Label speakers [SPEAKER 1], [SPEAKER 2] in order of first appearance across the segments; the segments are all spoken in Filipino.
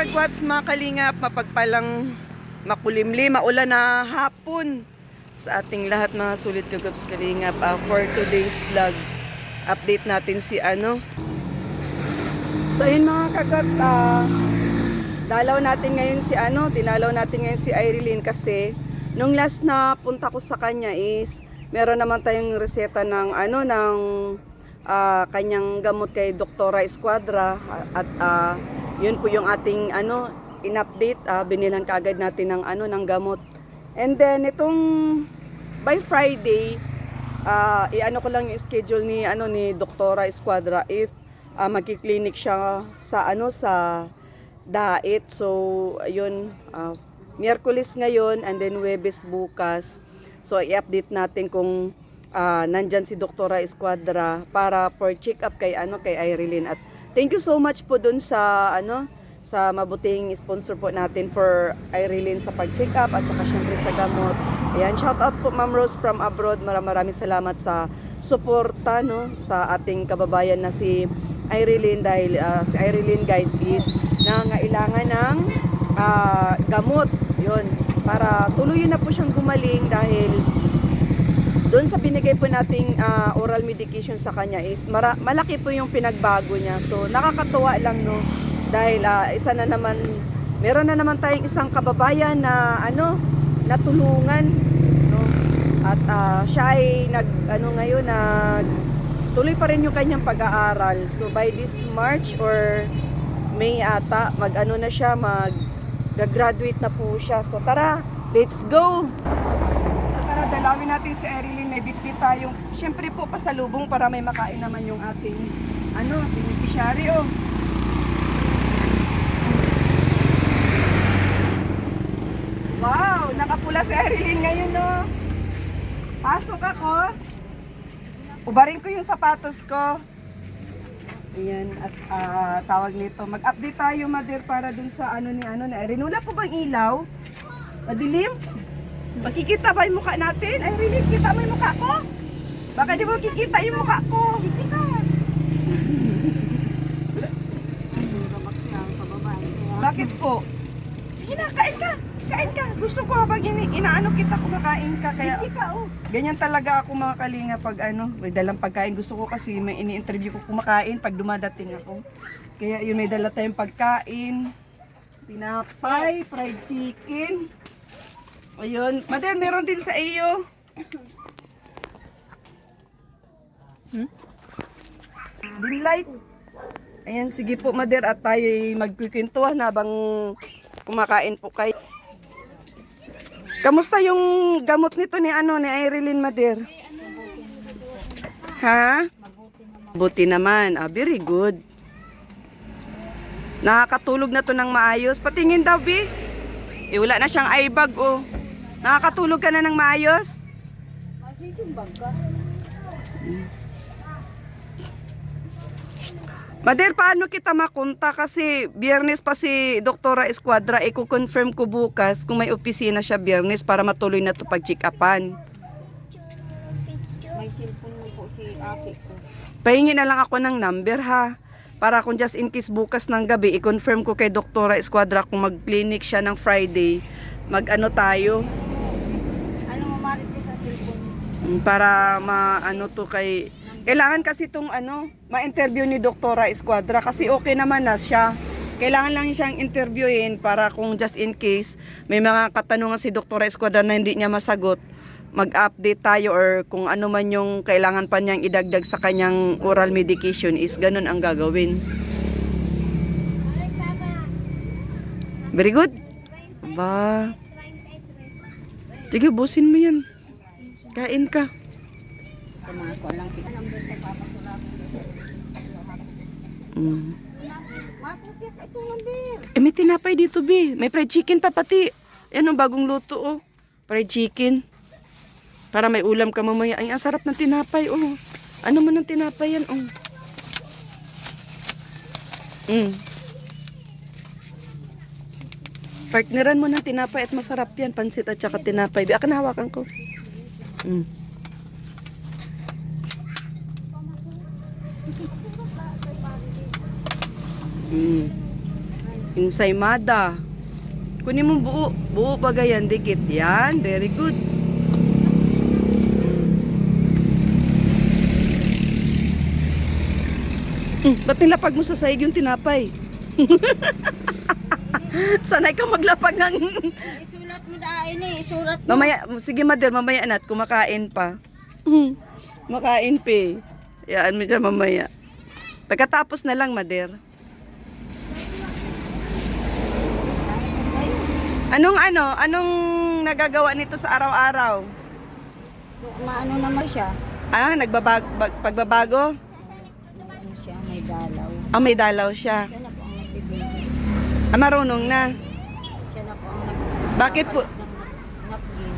[SPEAKER 1] kagwabs, mga kalingap, mapagpalang makulimlim, maulan na hapon sa ating lahat mga sulit kagwabs kalingap. For today's vlog, update natin si ano. So yun mga kagwabs, dinalaw natin ngayon si Irene kasi nung last na punta ko sa kanya is meron naman tayong reseta ng kanyang gamot kay Doktora Escuadra at yun po yung ating in-update, binilan kaagad natin ng gamot. And then itong by Friday, ko lang yung schedule ni Doktora Escuadra if magki-clinic siya sa Dait. So ayun, Miyerkules ngayon and then Huwebes bukas. So i-update natin kung nandyan si Doktora Escuadra para for check-up kay Irene. At thank you so much po dun sa mabuting sponsor po natin for Irene sa pag-check-up at saka syempre sa gamot. Ayan, shout out po Ma'am Rose from abroad. Maraming salamat sa suporta sa ating kababayan na si Irene, dahil si Irene guys is nangailangan ng gamot. Yun, para tuluyan na po siyang gumaling dahil doon sa binigay po nating oral medication sa kanya is malaki po yung pinagbago niya. So nakakatuwa lang dahil meron na naman tayong isang kababayan na natulungan at siya ay tuloy pa rin yung kanyang pag-aaral. So by this March or May ata mag-graduate na po siya. So tara, let's go. Dalawin natin si Erilyn, may bitbit tayong, syempre po pasalubong para may makain naman yung ating beneficiary. Wow, nakapula si Erilyn ngayon Pasok ako. Ubarin ko yung sapatos ko. Ayan, at tawag nito. Mag-update tayo, mother, para dun sa ni Erilyn. Wala po bang ilaw? Madilim? Makikita ba yung mukha natin? Ay, really? Kita mo yung mukha ko? Baka di mo kikita yung mukha ko. Bakit po? Sige na, kain ka. Kain ka. Gusto ko habang inaano kita, kumakain ka. Kaya ganyan talaga ako mga kalinga pag may dalang pagkain. Gusto ko kasi may ini-interview ko kumakain pag dumadating ako. Kaya yun, may dala tayong pagkain. Tinapay, fried chicken. Ayun, mother, meron din sa iyo. Dinlight. Ayan, sige po, mother, at tayo magkukwentuhan habang kumakain po kayo. Kamusta yung gamot nito ni Irene, mother? Ha? Buti naman. Very good. Nakakatulog na to ng maayos. Patingin daw, Bi. Wala na siyang eye bag, Nakakatulog ka na ng maayos? Masisimbag ka. Mother, paano kita makunta? Kasi Biyernes pa si Doktora Escuadra. I-confirm ko bukas kung may opisina siya Biyernes para matuloy na ito pag-check-upan.
[SPEAKER 2] May cellphone mo po si ate ko.
[SPEAKER 1] Pahingi na lang ako ng number, ha? Para kung just in case bukas ng gabi, i-confirm ko kay Doktora Escuadra kung mag-clinic siya ng Friday. Tayo?
[SPEAKER 2] Ano mo marites sa cellphone?
[SPEAKER 1] Para kailangan kasi itong ma-interview ni Doktora Escuadra kasi okay naman na siya. Kailangan lang siyang interviewin para kung just in case may mga katanungan si Doktora Escuadra na hindi niya masagot, mag-update tayo or kung ano man yung kailangan pa niyang idagdag sa kanyang oral medication is ganun ang gagawin. Very good. Ba. Sige, busin mo yan. Kain ka. May tinapay dito, Bi. May fried chicken pa pati. Yan bagong luto, fried chicken. Para may ulam ka mamaya. Ay, ang sarap ng tinapay, Ano man ang tinapay yan, Partneran mo ng tinapay at masarap yan. Pansit at saka tinapay. Akan hawakan ko. Ensaymada. Kunin mo buo. Buo ba ganyan? Dikit. Yan. Very good. Ba't nilapag mo sa sahig yung tinapay? Sanay ka maglapag ng...
[SPEAKER 2] Isulat mo dahil eh. Isulat mo.
[SPEAKER 1] Mamaya, sige Mader, mamaya anat, kumakain pa. Makain pa eh. Yaan mo dyan mamaya. Pagkatapos na lang, Mader. Anong nagagawa nito sa araw-araw?
[SPEAKER 2] Maano naman siya.
[SPEAKER 1] Pagbabago?
[SPEAKER 2] Ano siya, may dalaw.
[SPEAKER 1] Ah, may dalaw siya.
[SPEAKER 2] Siya na po ang nagbibigay.
[SPEAKER 1] Ah, marunong na.
[SPEAKER 2] Siya na po ang
[SPEAKER 1] Bakit po?
[SPEAKER 2] napkin.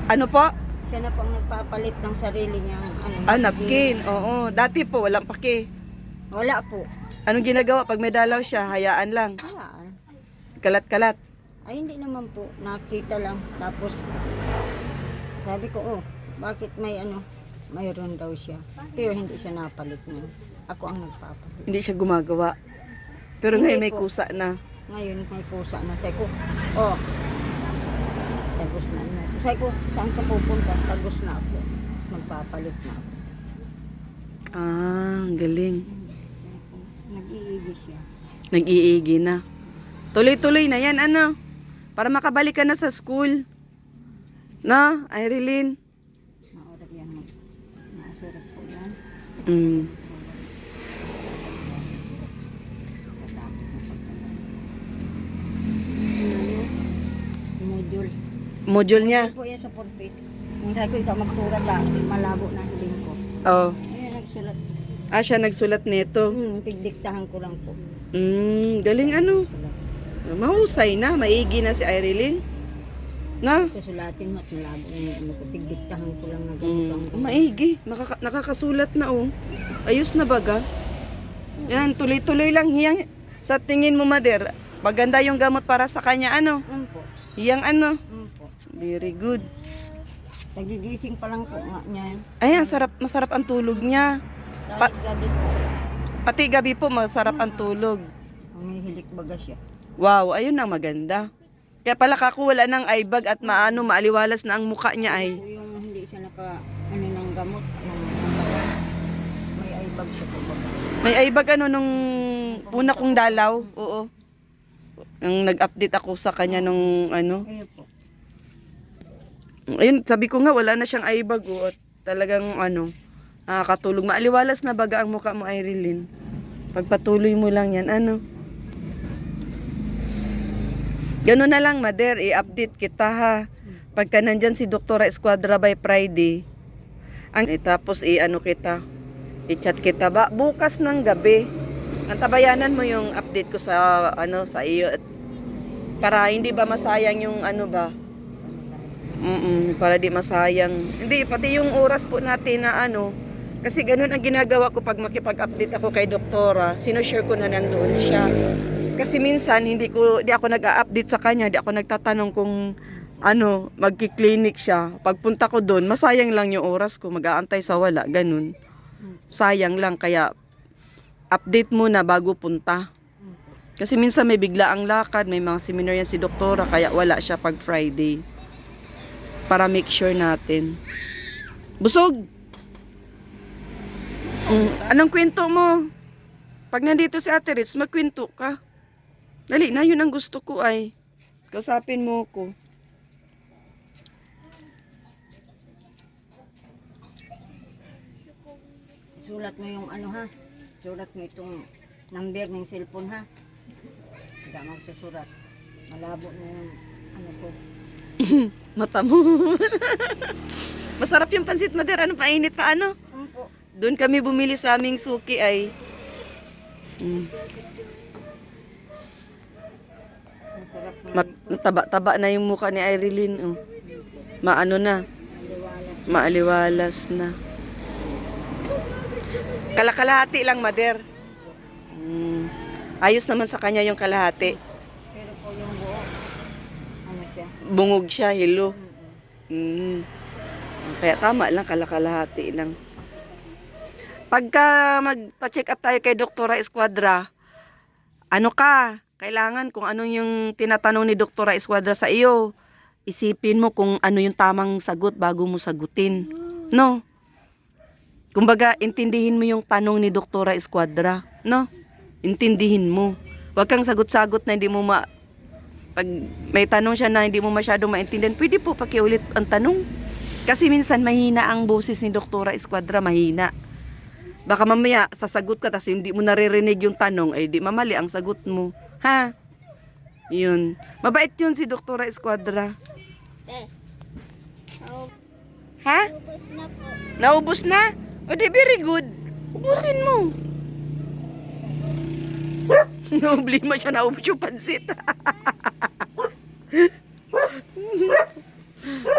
[SPEAKER 1] Ano po?
[SPEAKER 2] Siya na po ang nagpapalit ng sarili niyang
[SPEAKER 1] Ah, napkin. Oo. Dati po, walang pake.
[SPEAKER 2] Wala po.
[SPEAKER 1] Anong ginagawa pag may dalaw siya? Hayaan lang.
[SPEAKER 2] Wala.
[SPEAKER 1] Kalat-kalat.
[SPEAKER 2] Ay, hindi naman po. Nakita lang. Tapos, sabi ko, oh, bakit mayroon daw siya. Pero hindi siya napalit mo. Ako ang nagpapalit.
[SPEAKER 1] Hindi siya gumagawa. Pero
[SPEAKER 2] Hindi
[SPEAKER 1] ngayon may
[SPEAKER 2] po.
[SPEAKER 1] kusa na.
[SPEAKER 2] Ngayon, may kusa na. Sabi ko, oh, tagos na na. Sabi ko, saan ka pupunta? Tagos na ako. Magpapalit na ako.
[SPEAKER 1] Ah, ang galing.
[SPEAKER 2] Nag-iigi siya.
[SPEAKER 1] Nag-iigi na. Tuloy-tuloy na yan, ano? Para makabalik ka na sa school. Na, Irene?
[SPEAKER 2] Naurap yan. Nasurat po yan.
[SPEAKER 1] Mm.
[SPEAKER 2] Module.
[SPEAKER 1] Module niya.
[SPEAKER 2] Po yan sa purpose. Yung sabi ko, ikaw magsurat malabo na hiling ko.
[SPEAKER 1] Oh.
[SPEAKER 2] Ayun, nagsulat.
[SPEAKER 1] Ah, siya nagsulat nito.
[SPEAKER 2] Pigdiktahan ko lang po.
[SPEAKER 1] Galing ano.
[SPEAKER 2] Sulat.
[SPEAKER 1] Mahusay na. Maigi na si Irene. Na?
[SPEAKER 2] Kasulatin mo at malabo na yung ano ko. Pigdiktahan ko lang na ganito ang
[SPEAKER 1] Maigi. Nakakasulat na oh. Ayos na baga. Yan, tuloy-tuloy lang. Hiyang, sa tingin mo, Mader, maganda yung gamot para sa kanya, ano?
[SPEAKER 2] po.
[SPEAKER 1] Hiyang ano?
[SPEAKER 2] Po.
[SPEAKER 1] Very good.
[SPEAKER 2] Nagigising pa lang po nga niya.
[SPEAKER 1] Ay, ang sarap, masarap ang tulog niya.
[SPEAKER 2] Kahit gabi po.
[SPEAKER 1] Pati gabi po, masarap ang tulog.
[SPEAKER 2] Humihilik baga siya.
[SPEAKER 1] Wow, ayun ang maganda. Kaya pala kako wala ng eye bag at maaliwalas na ang mukha niya ay.
[SPEAKER 2] Po yung hindi siya ng gamot. May eye bag siya po baga.
[SPEAKER 1] May eye bag ano nung una kong dalaw. Oo. Nung nag-update ako sa kanya nung ano.
[SPEAKER 2] Ayun po.
[SPEAKER 1] Ayun, sabi ko nga wala na siyang eye bag oh, at talagang ano, nakakatulog. Maaliwalas na baga ang mukha mo, Irene. Pagpatuloy mo lang yan, ano. Gano'n na lang, Mader, i-update kita ha. Pagka nandyan si Doktora Escuadra by Friday, tapos i-ano kita, i-chat kita ba bukas ng gabi. Antabayanan mo yung update ko sa ano sa iyo at para hindi ba masayang yung ano ba? Para di masayang. Hindi pati yung oras po natin na ano. Kasi ganun ang ginagawa ko pag makipag-update ako kay doktora. Sino-share ko na nandoon siya. Kasi minsan di ako nag-a-update sa kanya, di ako nagtatanong kung ano, magki-clinic siya. Pagpunta ko doon, masayang lang yung oras ko, mag-aantay sa wala, ganun. Sayang lang kaya update muna bago punta. Kasi minsan may bigla ang lakad, may mga seminar yan si doktora, kaya wala siya pag Friday. Para make sure natin. Busog! Anong kwento mo? Pag nandito si Ate Ritz, magkwento ka. Dali na, yun ang gusto ko ay. Kausapin mo ko.
[SPEAKER 2] Sulat mo yung ano ha. Sulat mo itong number ng cellphone ha. Hindi magsusurat. Malabo na yung ano ko.
[SPEAKER 1] Mata mo. Masarap yung pansit, Mader. Ano, painit pa ano?
[SPEAKER 2] Po.
[SPEAKER 1] Doon kami bumili sa aming suki ay.
[SPEAKER 2] Masarap na
[SPEAKER 1] Taba-taba na yung mukha ni Irene. Oh. Maano na. Maaliwalas na. Kalakalahati lang, Mader. Ayos naman sa kanya yung kalahati.
[SPEAKER 2] Pero po yung buo, ano siya?
[SPEAKER 1] Bungog siya, hilo. Kaya tama lang, kalakalahati lang. Pagka magpa-check up tayo kay Doktora Escuadra, ano ka? kailangan kung ano yung tinatanong ni Doktora Escuadra sa iyo, isipin mo kung ano yung tamang sagot bago mo sagutin. No? Kumbaga, intindihin mo yung tanong ni Doktora Escuadra. No? Intindihin mo. Huwag kang sagot-sagot na hindi mo pag may tanong siya na hindi mo masyado maintindihan, pwede po pakiulit ang tanong. Kasi minsan mahina ang boses ni Doktora Escuadra, mahina. Baka mamaya sasagot ka tapos hindi mo naririnig yung tanong, ay di mamali ang sagot mo. Ha? Yun. Mabait yun si Doktora Escuadra. Ha?
[SPEAKER 3] Ubus na po.
[SPEAKER 1] Naubos na? O di very good. Ubusin mo. Problema siya, naubos yung pansit.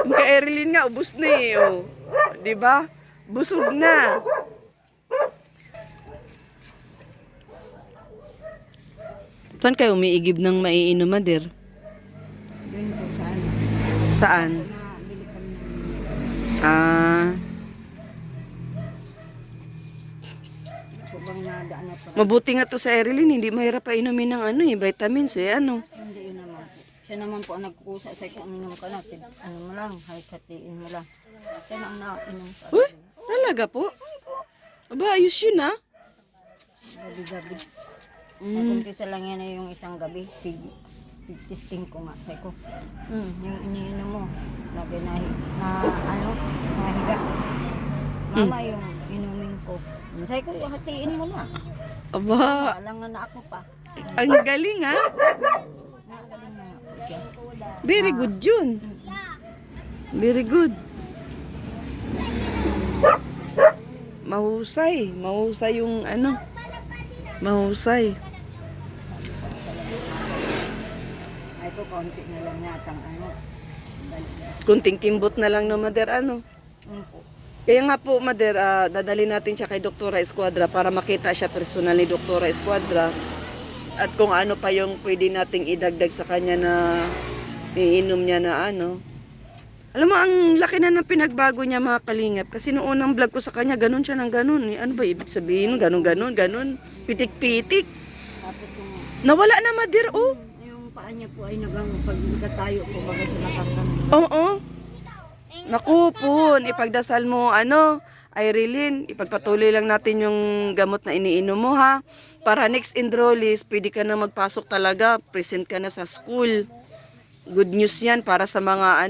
[SPEAKER 1] Kay Erilyn nga, ubos na eh. Oh. Diba? Busog na. Saan kayo umiigib ng maiinom, Mader?
[SPEAKER 2] Doon po saan.
[SPEAKER 1] Saan?
[SPEAKER 2] Nabili kami ng
[SPEAKER 1] Ah,
[SPEAKER 2] po bang nadaan na pa.
[SPEAKER 1] mabuti nga to sa Erilyn, hindi mahirap pa inumin ng vitamins eh, ano.
[SPEAKER 2] Hindi yun naman po. Siya naman po ang nagkukusa sa kanya, inom ka natin. Ano mo lang, hatiin mo lang. Siya na ang nainom sa
[SPEAKER 1] Uy, talaga po? Aba, ayos yun ah.
[SPEAKER 2] gabi-gabi. Nag-umpisa lang yan na yung isang gabi. Testing ko nga. Sabi ko, yung iniinom mo, lagi nahiga. Mama, yung inumin ko. Sabi ko, hatiin mo na.
[SPEAKER 1] Aba,
[SPEAKER 2] Alangan na ako pa.
[SPEAKER 1] ang galing ah.
[SPEAKER 2] Nakagaling na nga po siya.
[SPEAKER 1] Very good yun. Very good. Mahusay. Mahusay yung mahusay.
[SPEAKER 2] Ay ko, kaunti na lang yatang
[SPEAKER 1] Kunting kimbot na lang no, Mader,
[SPEAKER 2] po.
[SPEAKER 1] Kaya nga po, Mader, dadali natin siya kay Doktora Escuadra para makita siya personal ni Doktora Escuadra at kung ano pa yung pwede nating idagdag sa kanya na iinom niya na Alam mo, ang laki na ng pinagbago niya, mga kalingap. Kasi noong unang vlog ko sa kanya, ganun siya ng ganun. Ano ba ibig sabihin? Ganun. Pitik-pitik.
[SPEAKER 2] Tapos
[SPEAKER 1] Nawala na, Mader, oh.
[SPEAKER 2] yung paa niya po ay pagkatayo po baga sa nakakam.
[SPEAKER 1] Oo. Naku po, ipagdasal mo, Irene, ipagpatuloy lang natin yung gamot na iniinom mo, ha? Para next enrollees, pwede ka na magpasok talaga, present ka na sa school. Good news yan para sa mga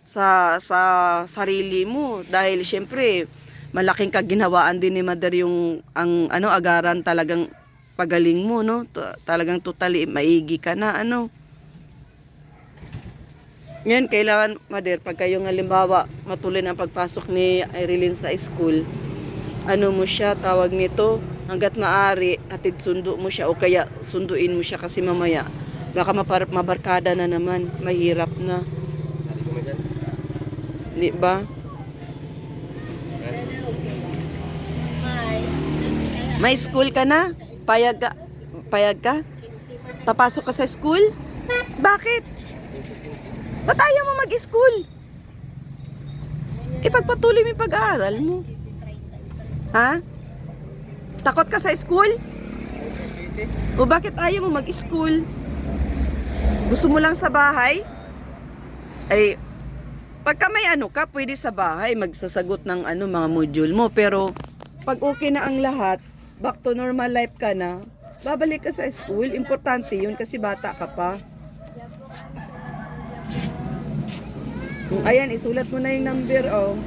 [SPEAKER 1] sa sarili mo. Dahil syempre, malaking kaginhawaan din ni Mother yung agaran talagang pagaling mo, no? Talagang totally maigi ka na, Yan, kailangan, Mother, pag kayo halimbawa matuloy ang pagpasok ni Irene sa school, mo siya, tawag nito, hanggat maaari, hatid sundo mo siya o kaya sunduin mo siya kasi mamaya, baka mabarkada na naman, mahirap na. Di ba? May school ka na? Payag ka? Payag ka? Papasok ka sa school? Bakit? Ba't ayaw mo mag-school? Ipagpatuloy mo yung pag-aaral mo. Ha? Takot ka sa school? O bakit ayaw mo mag-school? Gusto mo lang sa bahay? Ay, pagka may ka, pwede sa bahay magsasagot ng mga module mo. Pero, pag okay na ang lahat, back to normal life ka na, babalik ka sa school. Importante yun kasi bata ka pa. Ayan, isulat mo na yung number, oh.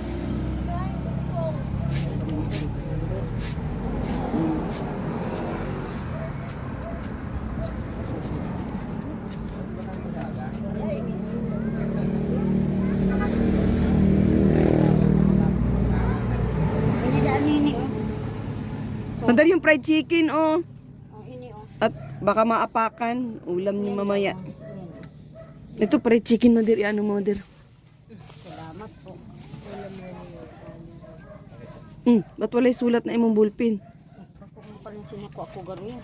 [SPEAKER 1] Mandar yung fried chicken, oh. At baka maapakan. Ulam niyo mamaya. Ito, fried chicken, Mother. Ano, Mother?
[SPEAKER 2] Salamat po.
[SPEAKER 1] Ba't walay sulat na imong ballpen?
[SPEAKER 2] Ako kung palinsin ako gano'n.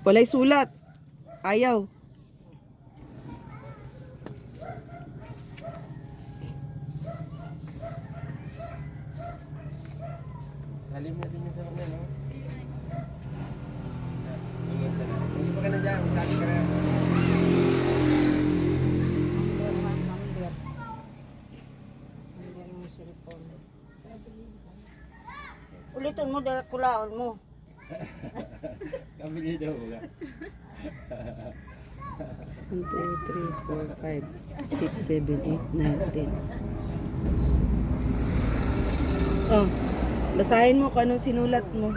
[SPEAKER 1] Walay sulat. Ayaw.
[SPEAKER 4] Halim na din sa mga, no? Hindi pa ka
[SPEAKER 2] mo, dala kulaon mo.
[SPEAKER 3] Kami niya daw ba?
[SPEAKER 1] 1, 2, 3, 4, 5, 6, 7, 8, 9, 10. Oh, basahin mo kung anong sinulat mo.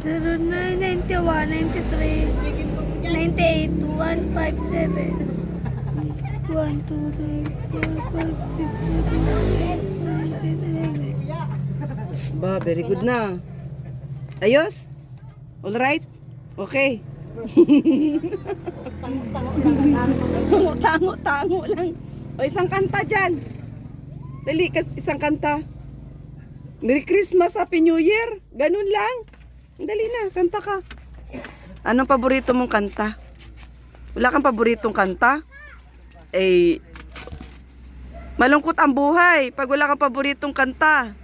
[SPEAKER 4] 09, 91, 93, 98, 157. 1, 2, 3, 4, 5, 6, 7, 8, 9, 10, 11.
[SPEAKER 1] Ba, very good na. Ayos? All right? Okay. Tango lang. O, isang kanta dyan. Dali, isang kanta. Merry Christmas, Happy New Year. Ganun lang. Dali na, kanta ka. Anong paborito mong kanta? Wala kang paboritong kanta? Eh, malungkot ang buhay pag wala kang paboritong kanta.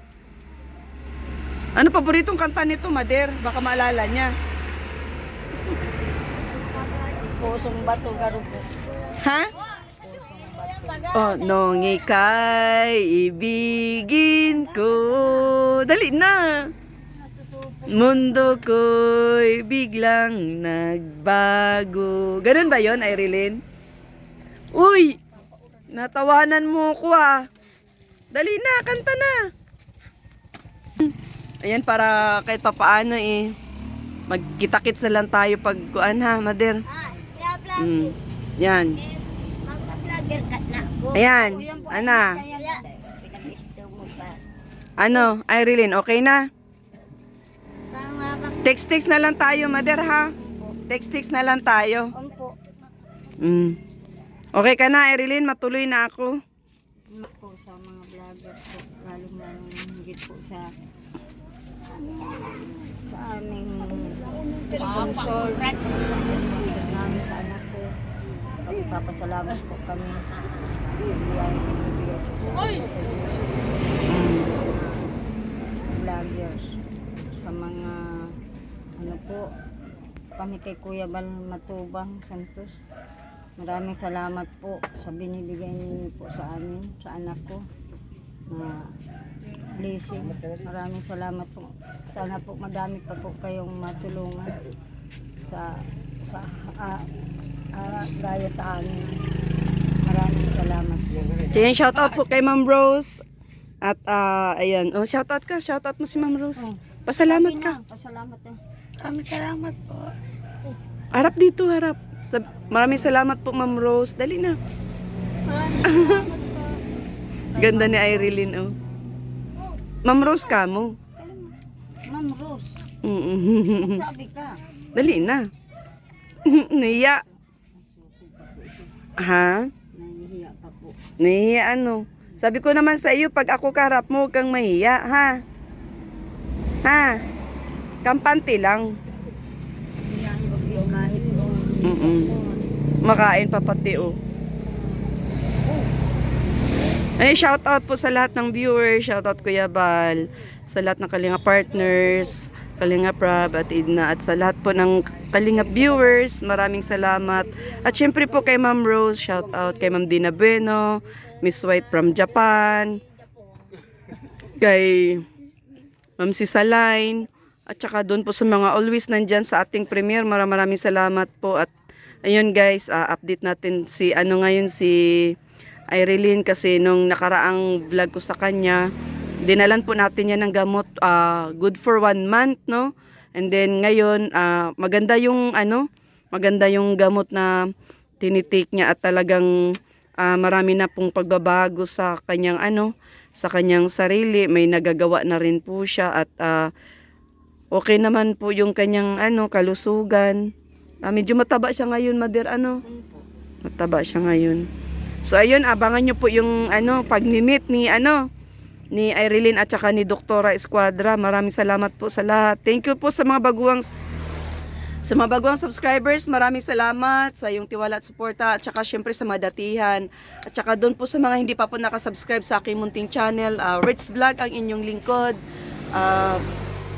[SPEAKER 1] Ano paboritong kanta nito, Mader? Baka maalala niya.
[SPEAKER 2] Pusong bato, garo po.
[SPEAKER 1] Ha? Oh, nung ika'y ibigin ko. Dali na. Mundo ko'y biglang nagbago. Ganun ba yon, Irene? Uy! Natawanan mo ko ah. Dali na, kanta na. Ayan, para kahit papaano eh. Magkita-kits na lang tayo pag kuan ha, Mader. Yan. Ayan, ana. Ano, Irene, okay na? Text na lang tayo, Mader ha? Text na lang tayo.
[SPEAKER 2] Opo.
[SPEAKER 1] Okay ka na, Irene? Matuloy na ako.
[SPEAKER 2] Po sa mga vlogger po, lalong higit po sa aming sponsor namin sa anak ko. Pagpapasalamat po kami. Vloggers sa mga ano po, kami kay Kuya Bal Matubang Santos. Maraming salamat po sa binibigay niyo po sa amin, sa anak ko. Blessing. Maraming salamat po. Sana po madami pa po kayong matulungan sa gaya sa amin. Maraming salamat po.
[SPEAKER 1] So yan, shoutout po kay Ma'am Rose. At ayan, oh, shoutout ka, shoutout mo si Ma'am Rose. Pasalamat ka.
[SPEAKER 2] Pasalamat na.
[SPEAKER 4] Maraming salamat po.
[SPEAKER 1] Harap dito, harap. Maraming salamat po, Ma'am Rose. Dali na. Ganda ni Irene, oh. Ma'am Rose ka mo.
[SPEAKER 2] Ma'am Rose,
[SPEAKER 1] Mm-mm.
[SPEAKER 2] sabi ka.
[SPEAKER 1] Dali na. Nahiya. Ha?
[SPEAKER 2] Nahihiya pa po.
[SPEAKER 1] Nahiya ano? Sabi ko naman sa iyo, pag ako karap mo, huwag kang mahiya, ha? Ha? Kampante lang.
[SPEAKER 2] Kahit
[SPEAKER 1] Makain pa pati, oh. Ay, shout out po sa lahat ng viewers, shout out Kuya Bal, sa lahat ng Kalinga partners, Kalinga Prab at Idna, at sa lahat po ng Kalinga viewers, maraming salamat. At syempre po kay Ma'am Rose, shout out kay Ma'am Dina Bueno, Miss White from Japan, kay Ma'am Sisaline, at saka doon po sa mga always nandyan sa ating premiere, maraming salamat po. At ayun guys, update natin si ngayon si Irene, kasi nung nakaraang vlog ko sa kanya, dinalan po natin yan ng gamot, good for 1 month, no? And then ngayon, maganda yung gamot na tinitake niya, at talagang marami na pong pagbabago sa kanyang sa kanyang sarili. May nagagawa na rin po siya, at okay naman po yung kanyang kalusugan. Medyo mataba siya ngayon, Mother, mataba siya ngayon. So ayun, abangan nyo po yung pag-meet ni Irene at saka ni Doktora Escuadra. Maraming salamat po sa lahat. Thank you po sa mga baguang subscribers. Maraming salamat sa iyong tiwala at suporta, at saka syempre sa mga datihan. At saka doon po sa mga hindi pa po nakasubscribe sa aking munting channel, Ritz Vlog ang inyong lingkod.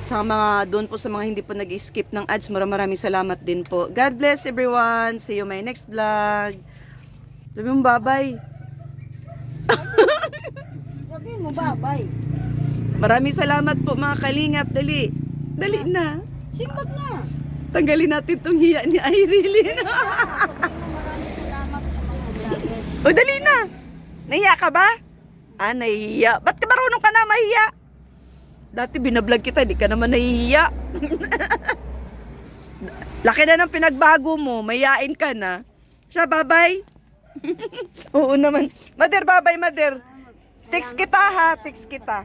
[SPEAKER 1] Sa mga doon po sa mga hindi po nag-skip ng ads, maraming salamat din po. God bless everyone. See you my next vlog. Sabi mo bye-bye.
[SPEAKER 2] Sabi mo, bye-bye.
[SPEAKER 1] Maraming salamat po mga kalingap. Dali. Dali na.
[SPEAKER 2] Simbag na.
[SPEAKER 1] Tanggalin natin tong hiya ni Irene.
[SPEAKER 2] Maraming salamat sa mga vlogger.
[SPEAKER 1] O, dali na. Nahiya ka ba? Ah, nahihiya. Ba't ka marunong ka na mahiya? Dati binablog kita, di ka naman nahihiya. Laki na ng pinagbago mo. Mayain ka na. Siya, bye-bye. Oo naman. Mother, bye-bye, mother. Text kita ha, text kita.